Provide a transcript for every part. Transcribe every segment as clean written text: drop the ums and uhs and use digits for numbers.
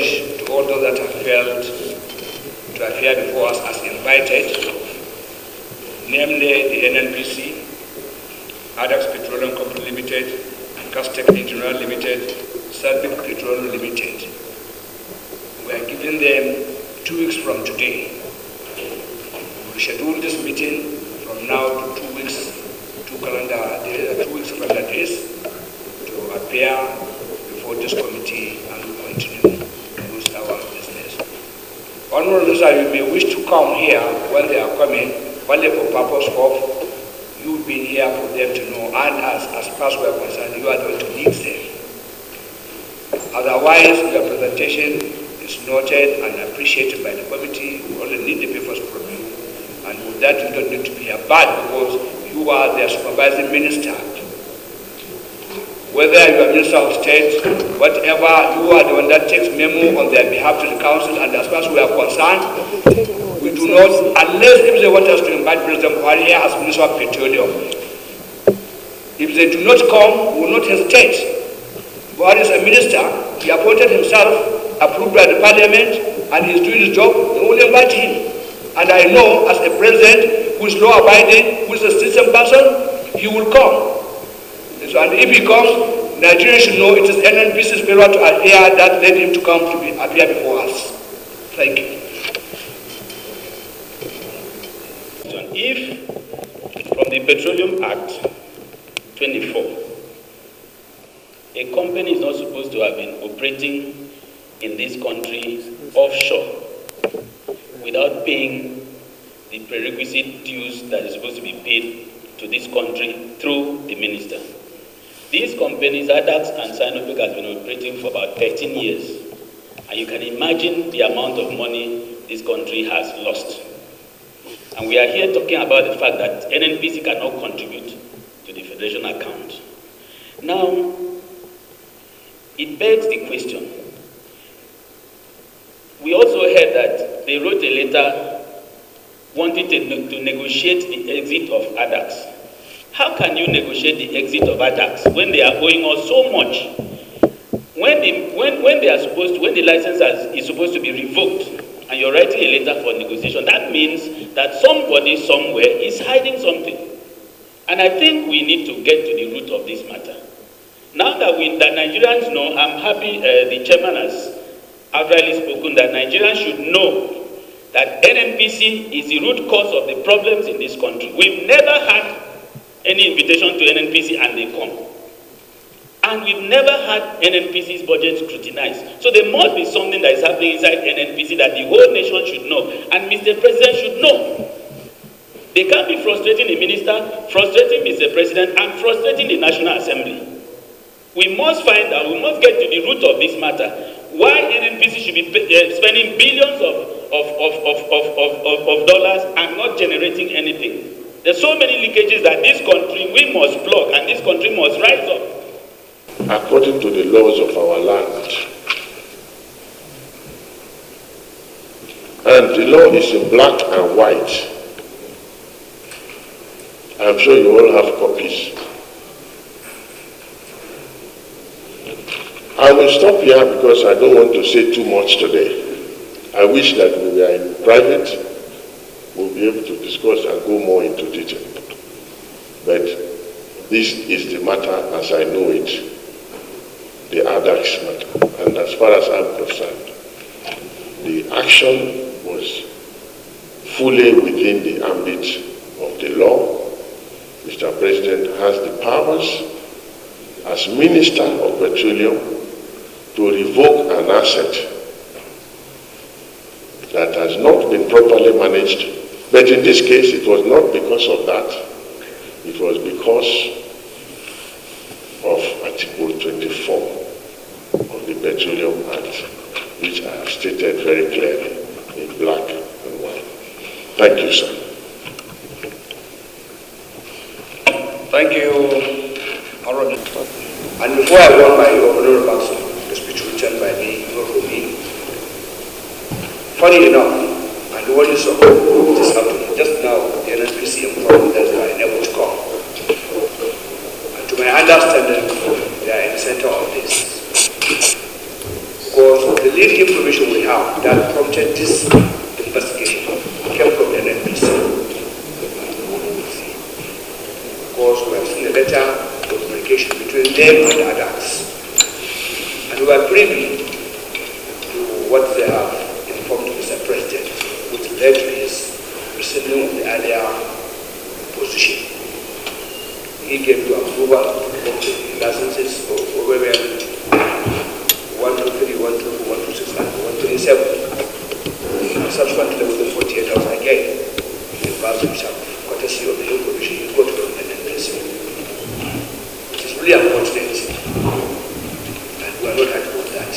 apology to all those that have failed to appear before us as invited, namely the NNPC, Addax Petroleum Company Limited, Kaztec Engineering Limited, Sarki Petroleum Limited. We are giving them 2 weeks from today. We schedule this meeting from now to 2 weeks, 2 weeks calendar days to appear before this committee and we continue with our business. Honorable Minister, you may wish to come here when they are coming, only for purpose of you being here for them to know, and as far as we are concerned, you are going to lead them. Otherwise, your presentation is noted and appreciated by the committee. We only need the papers from you, and with that you don't need to be bad because you are their supervising minister. Whether you are Minister of State, whatever, you are the one that takes memo on their behalf to the council, and as far as we are concerned, we do not, unless if they want us to invite President Buhari here as Minister of Petroleum. If they do not come, we will not hesitate. Buhari is a minister, he appointed himself, approved by the parliament, and he is doing his job, we will invite him. And I know as a president who is law-abiding, who is a citizen person, he will come. So, and if he comes, Nigeria should know it is NNPC's failure to appear that led him to come to appear before us. Thank you. If from the Petroleum Act 24, a company is not supposed to have been operating in this country offshore without paying the prerequisite dues that is supposed to be paid to this country through the minister. These companies, Addax and Timipre, has been operating for about 13 years. And you can imagine the amount of money this country has lost. And we are here talking about the fact that NNPC cannot contribute to the Federation account. Now, it begs the question. We also heard that they wrote a letter wanting to negotiate the exit of Addax. How can you negotiate the exit of Addax when they are owing us so much? When the license is supposed to be revoked and you're writing a letter for negotiation, that means that somebody somewhere is hiding something. And I think we need to get to the root of this matter. Now that Nigerians know, I'm happy the chairman has outrightly spoken that Nigerians should know that NNPC is the root cause of the problems in this country. We've never had any invitation to NNPC and they come. And we've never had NNPC's budget scrutinized. So there must be something that is happening inside NNPC that the whole nation should know. And Mr. President should know. They can't be frustrating the minister, frustrating Mr. President, and frustrating the National Assembly. We must find out, we must get to the root of this matter. Why NNPC should be spending billions of dollars and not generating anything. There's so many leakages that this country, we must plug, and this country must rise up. According to the laws of our land, and the law is in black and white. I'm sure you all have copies. I will stop here because I don't want to say too much today. I wish that we were in private, we'll be able to discuss and go more into detail. But this is the matter as I know it, the Addax matter. And as far as I'm concerned, the action was fully within the ambit of the law. Mr. President has the powers as Minister of Petroleum to revoke an asset that has not been properly managed. But in this case, it was not because of that. It was because of Article 24 of the Petroleum Act, which I have stated very clearly in black and white. Thank you, sir. Thank you, Honorable. And before I go on my opening remarks, the speech written by me, funny enough, and the world is so this afternoon, just now, the NNPC informed that they are unable to come. And to my understanding, they are in the center of this. Because the the lead information we have that prompted this investigation came from NNPC. Of course, we have seen a letter of communication between them and Addax. And we are privy to what they have informed Mr. President, which led to his rescinding of the earlier position. He gave to approval of the licenses for OBM 123, 124, 126, and 127. Subsequently, within 48 hours again, he passed himself, courtesy of the information he got from NNPC. It is really unfortunate, and we are not happy with that.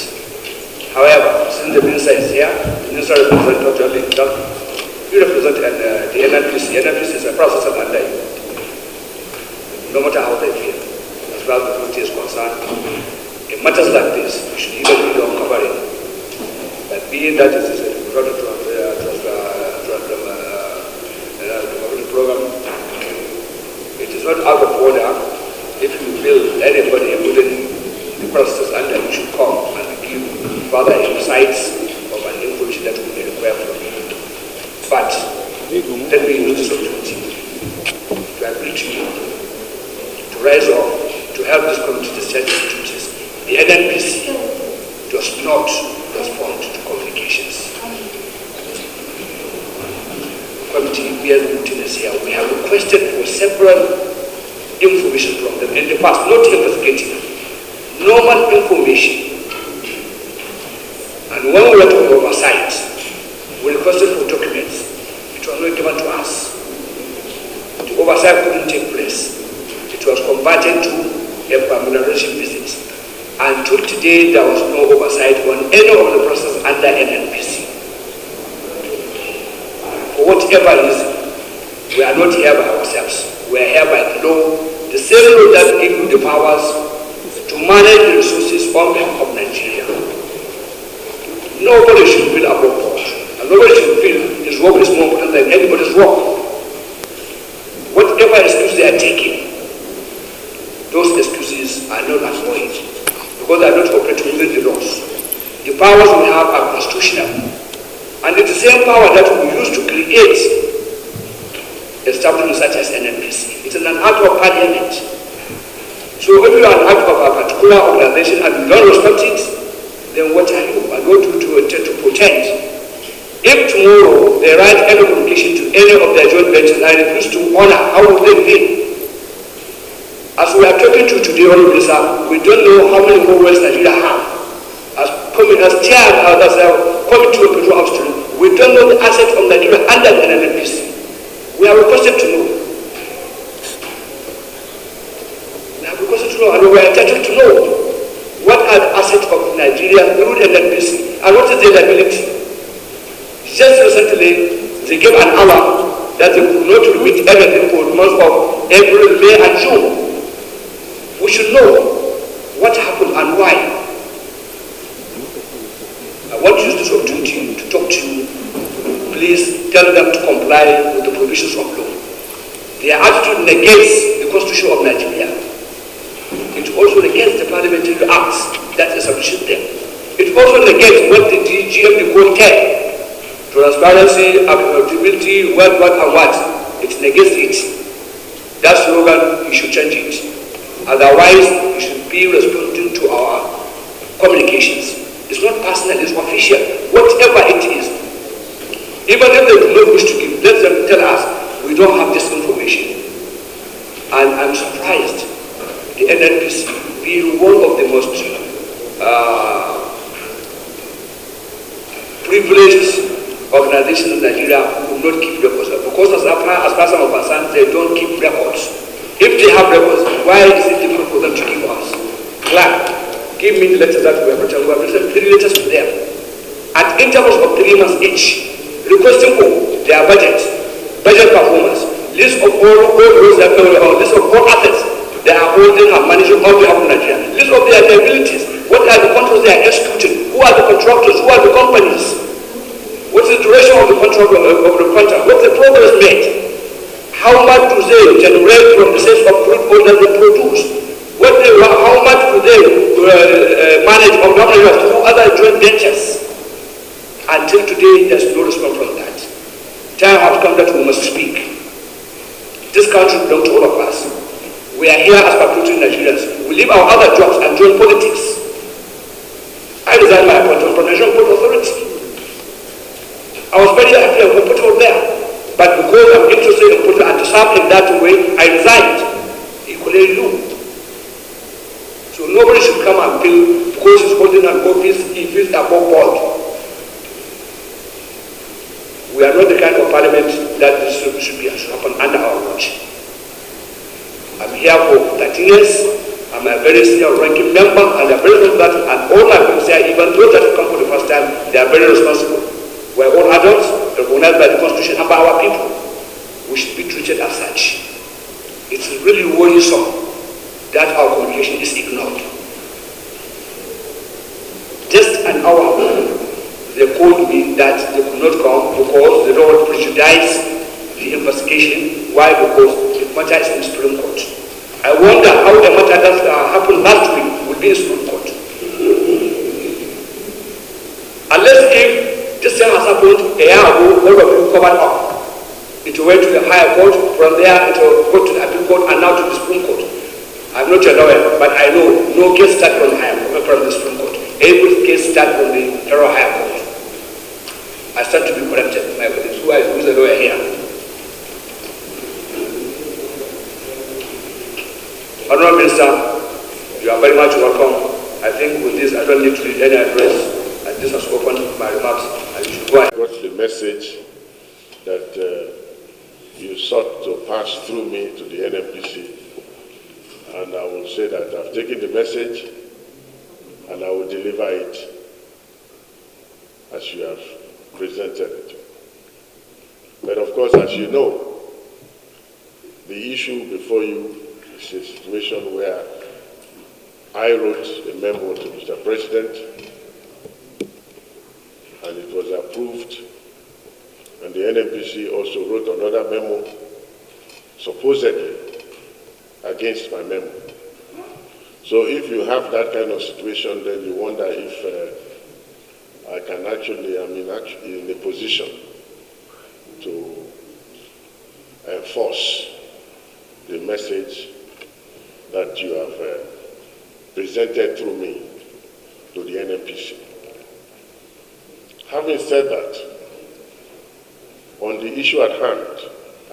However, since the minister is here, the minister represents not only himself, you represent the NNPC. NNPC is a process under you. No matter how they feel, as far as the community is concerned, in matters like this, we should even be uncovering. But being that it is a product of the program, it is not out of order if you feel anybody within the process under you should come and give further insights of an information that we may require from you. But let me use this opportunity to appeal to you to rise up to help this community discharge its duties. The NNPC does not respond to communications. Committee bears witness here. We have requested for several information from them in the past, not investigative, normal information. And when we went to oversight, we requested for documents. It was not given to us. The oversight couldn't take place. It was converted to a familiarization visit. Until today, there was no oversight on any of the process under NNPC. For whatever reason, we are not here by ourselves. We are here by the law, the same law that gives you the powers to manage the resources on behalf of Nigeria. Nobody should feel above board, and nobody should feel his work is more important than anybody's work. Whatever excuse they are taking, those excuses are not as void because they are not operating within the laws. The powers we have are constitutional, and it's the same power that we use to create establishments such as NNPC. It is an act of parliament. So if you are an act of a particular organization and you don't respect it, then what are you? And what do you intend to pretend? If tomorrow they write any communication to any of their joint ventures and refuse to honor, how would they feel? As we are talking to today, we don't know how many wells Nigeria have. As chairman of the Committee of Petroleum Upstream, we don't know the assets of Nigeria under the NNPC. We are requested to know. We are requested to know, and we are entitled to know what are the assets of Nigeria through the NNPC and what is their liability. Just recently, they gave an hour that they could not remit everything for the months of April, May, and June. We should know what happened and why. I want to use this opportunity to talk to you. Please tell them to comply with the provisions of law. Their attitude negates the Constitution of Nigeria. It also negates the parliamentary acts that establishes them. It also negates what the GM code can. Transparency, accountability, what, and what. It negates it. That slogan, you should change it. Otherwise, you should be responding to our communications. It's not personal, it's official. Whatever it is. Even if they do not wish to give, let them tell us, we don't have this information. And I'm surprised the NNPC being one of the most privileged organizations in Nigeria will not keep records. Because as far as I'm concerned, they don't keep records. If they have records, why is it difficult for them to give us? Clark, give me the letters that we have written. We have written 3 letters to them at intervals of 3 months each, requesting for their budget performance, list of all those that list of all assets they are holding and managing on behalf of Nigeria, list of their liabilities, what are the contracts they are executing, who are the contractors, who are the companies, what is the duration of the contract, what's the progress made, how much do they generate from the sales of crude oil that they produce, how much do they manage of not only through other joint ventures? Until today, there's no response from that. Time has come that we must speak. This country belongs to all of us. We are here as patriotic Nigerians. We leave our other jobs and join politics. I resigned my appointment from National Port Authority. I was very happy and comfortable there. But because I'm interested in putting and to serve in that way, I resigned. Equally you. So nobody should come and feel because he's holding an office, he feels above board. We are not the kind of parliament that this should happen under our watch. I'm here for 13 years. I'm a very senior ranking member, and I'm very responsible that, and all my friends here, even those that have come for the first time, they are very responsible. We're all adults, recognized by the Constitution and by our people. We should be treated as such. It's really worrisome that our communication is ignored. Just an hour ago, they called me that they could not come because they don't want to prejudice the investigation. Why? Because the matter is in the Supreme Court. I wonder how the matter that happened last week will be in the Supreme Court. Unless if this thing has happened a year ago, all of you covered up. It went to the higher court, from there it will go to the appeal court and now to the Supreme Court. I'm not your lawyer, but I know no case started from the Supreme Court. Every case started from the federal higher court. I stand to be corrected. My colleagues, who is the lawyer here? Honorable Minister, you are very much welcome. I think with this, I don't need to read any address. And this has opened my remarks. And you should go ahead. I got the message that you sought to pass through me to the NNPC. And I will say that I've taken the message and I will deliver it as you have presented it. But of course, as you know, the issue before you is a situation where I wrote a memo to Mr. President and it was approved, and the NNPC also wrote another memo supposedly against my memo. So if you have that kind of situation, then you wonder if I can actually, I'm in a position to enforce the message that you have presented through me to the NNPC. Having said that, on the issue at hand,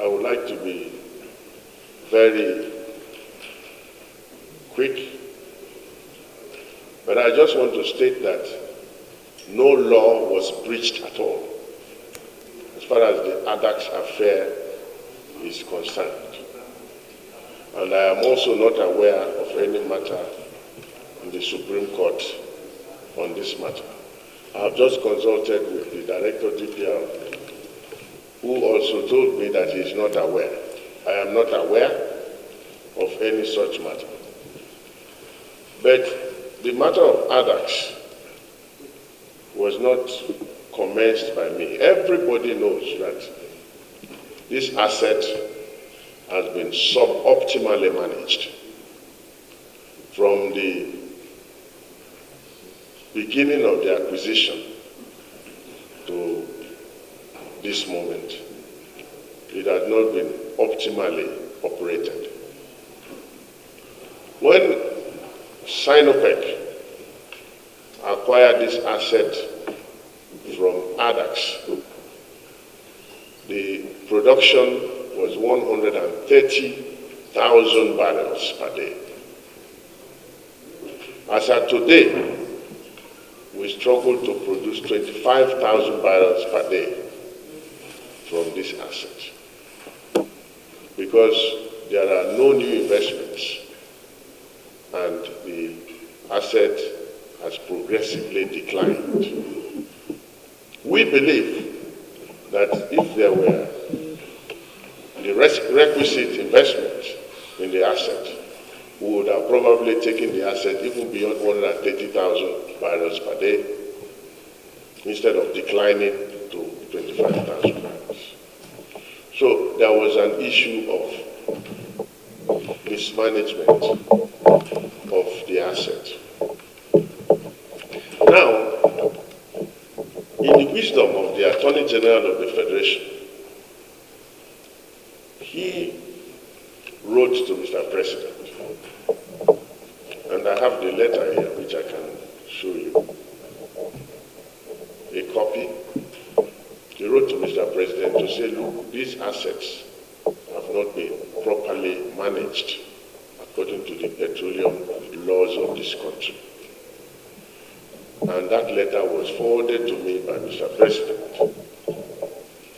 I would like to be very quick, but I just want to state that no law was breached at all as far as the Addax affair is concerned. And I am also not aware of any matter in the Supreme Court on this matter. I have just consulted with the Director DPR, who also told me that he is not aware. I am not aware of any such matter. But the matter of Addax was not commenced by me. Everybody knows that this asset has been suboptimally managed. From the beginning of the acquisition to this moment, it has not been optimally operated. When Sinopec acquired this asset from Addax, the production was 130,000 barrels per day. As at today, we struggle to produce 25,000 barrels per day from this asset because there are no new investments and the asset has progressively declined. We believe that if there were the requisite investment in the asset, we would have probably taken the asset even beyond 130,000 barrels per day instead of declining to 25,000 barrels. So there was an issue of mismanagement of the the asset. Now, in the wisdom of the Attorney General of the Federation, he wrote to Mr. President, and I have the letter here which I can show you, a copy. He wrote to Mr. President to say, look, these assets have not been properly managed according to the petroleum laws of this country. And that letter was forwarded to me by Mr. President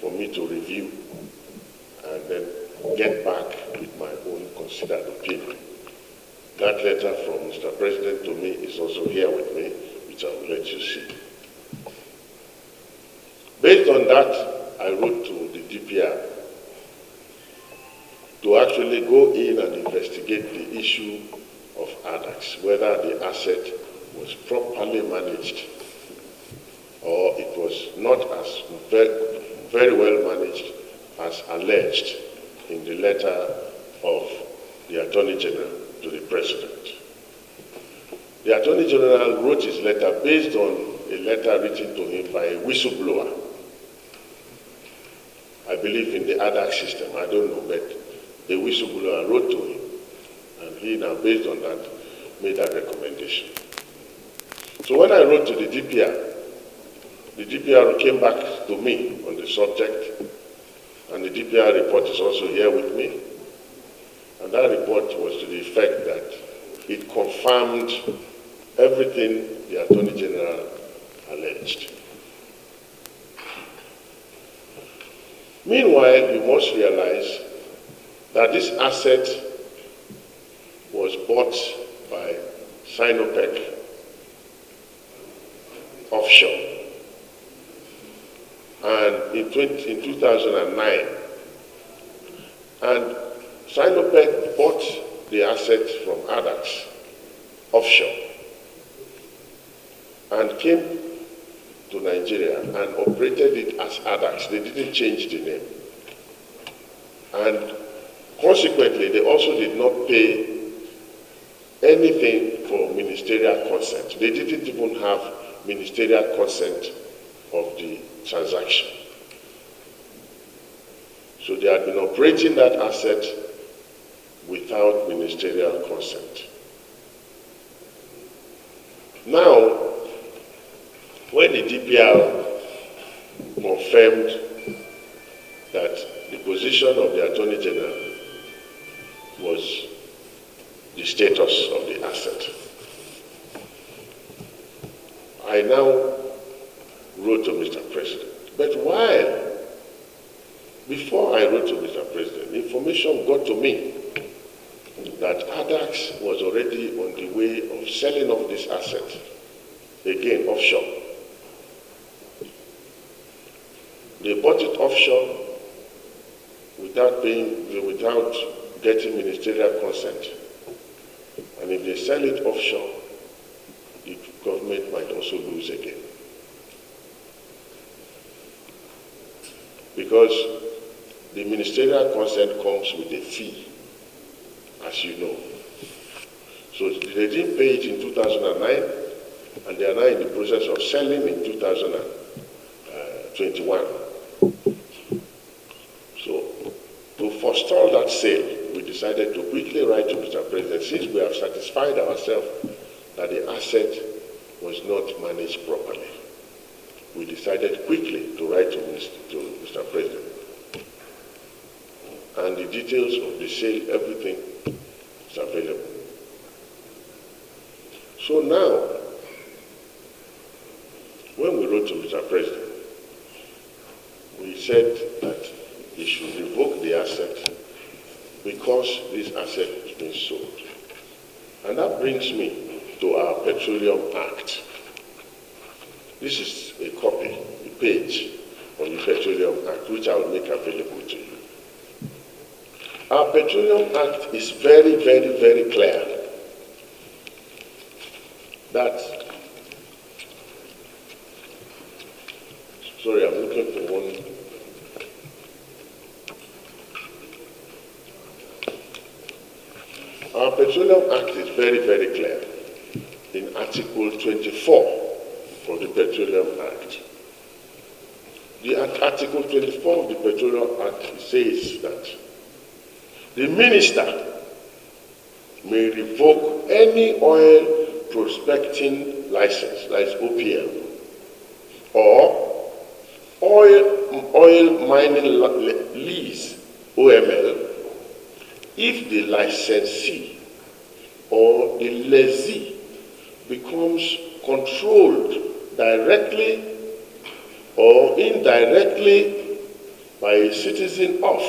for me to review and then get back with my own considered opinion. That letter from Mr. President to me is also here with me, which I will let you see. Based on that, I wrote to the DPR to actually go in and investigate the issue of Addax, whether the asset was properly managed or it was not as very well managed as alleged in the letter of the Attorney General to the President. The Attorney General wrote his letter based on a letter written to him by a whistleblower. I believe in the Addax system, I don't know, but the whistleblower wrote to him, and he now, based on that, made that recommendation. So when I wrote to the DPR came back to me on the subject, and the DPR report is also here with me. And that report was to the effect that it confirmed everything the Attorney General alleged. Meanwhile, we must realize that this asset was bought by Sinopec offshore. And in 2009, and Sinopec bought the asset from Addax offshore and came to Nigeria and operated it as Addax. They didn't change the name. And consequently, they also did not pay anything for ministerial consent. They didn't even have ministerial consent of the transaction. So they had been operating that asset without ministerial consent. Now, when the DPR confirmed that the position of the Attorney General was the status of the asset, I now wrote to Mr. President. But before I wrote to Mr. President, information got to me that Addax was already on the way of selling off this asset, again offshore. They bought it offshore without getting ministerial consent. And if they sell it offshore, the government might also lose again. Because the ministerial consent comes with a fee, as you know. So they didn't pay it in 2009, and they are now in the process of selling in 2021. So to forestall that sale, we decided to quickly write to Mr. President, since we have satisfied ourselves that the asset was not managed properly. We decided quickly to write to Mr. President. And the details of the sale, everything is available. So now, when we wrote to Mr. President, we said that he should revoke the asset because this asset has been sold. And that brings me to our Petroleum Act. This is a copy, a page of the Petroleum Act, which I will make available to you. Our Petroleum Act is very, very, very clear that, sorry, I'm looking for one. Our Petroleum Act is very, very clear Article 24 of the Petroleum Act. The Article 24 of the Petroleum Act says that the minister may revoke any oil prospecting license, like OPL, or oil mining lease, OML, if the licensee or the lessee becomes controlled directly or indirectly by a citizen of,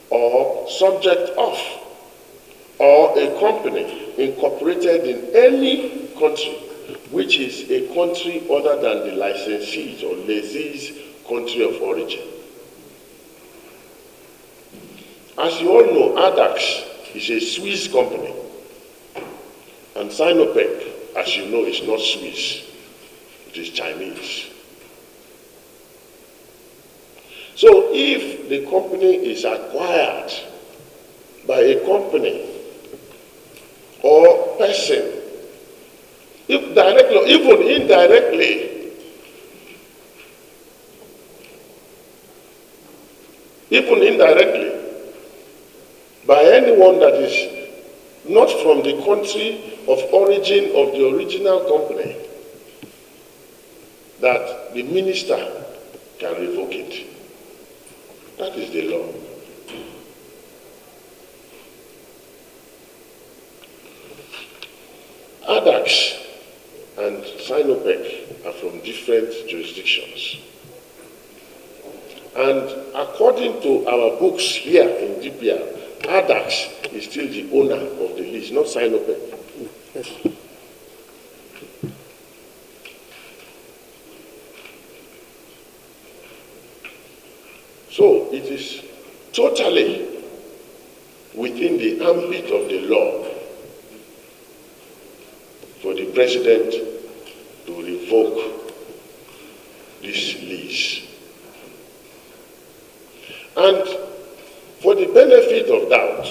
or subject of, or a company incorporated in any country which is a country other than the licensee's or lessee's country of origin. As you all know, Addax is a Swiss company, and Sinopec, as you know, is not Swiss, it is Chinese. So if the company is acquired by a company or person, if directly or even indirectly, by anyone that is not from the country of origin of the original company, that the minister can revoke it. That is the law. Addax and Sinopec are from different jurisdictions. And according to our books here in DPR, Addax is still the owner of the lease, not Sinopec. Yes. So it is totally within the ambit of the law for the president to revoke this lease. And for the benefit of doubt,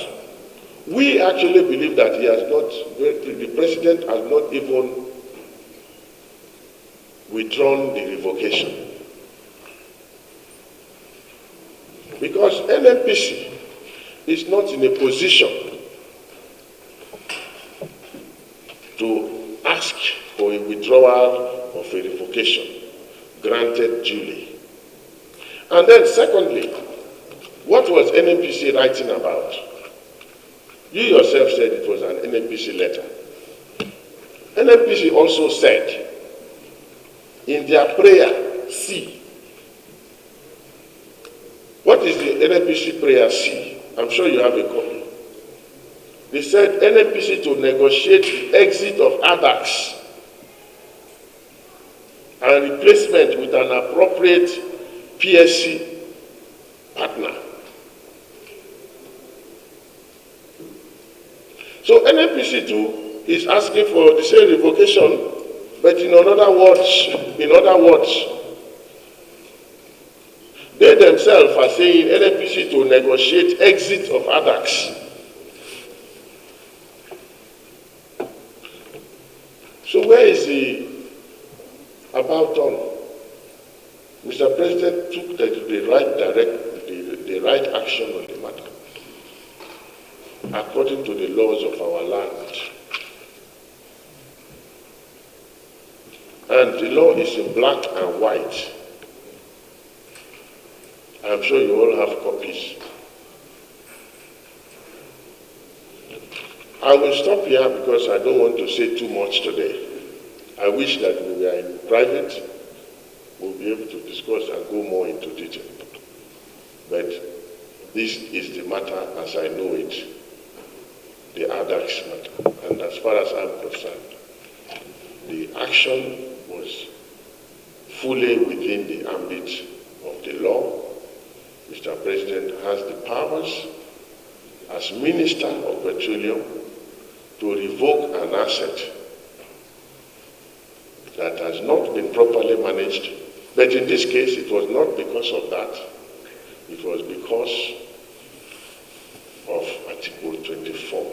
we actually believe that the president has not even withdrawn the revocation. Because NNPC is not in a position to ask for a withdrawal of a revocation granted duly. And then secondly, what was NNPC writing about? You yourself said it was an NNPC letter. NNPC also said in their prayer C. What is the NNPC prayer C? I'm sure you have a copy. They said NNPC to negotiate the exit of Addax and replacement with an appropriate PSC partner. So NNPC too is asking for the same revocation, but in other words, they themselves are saying NNPC to negotiate exit of Addax. So where is the about on? Mr. President took the right action on the matter, according to the laws of our land. And the law is in black and white. I'm sure you all have copies. I will stop here because I don't want to say too much today. I wish that we were in private, we'll be able to discuss and go more into detail. But this is the matter as I know it, the Addax matter. And as far as I'm concerned, the action was fully within the ambit of the law. Mr. President has the powers as Minister of Petroleum to revoke an asset that has not been properly managed. But in this case, it was not because of that. It was because of Article 24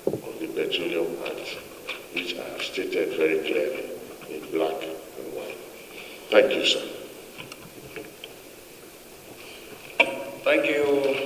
of the Petroleum Act. which I have stated very clearly in black and white. Thank you, sir. Thank you.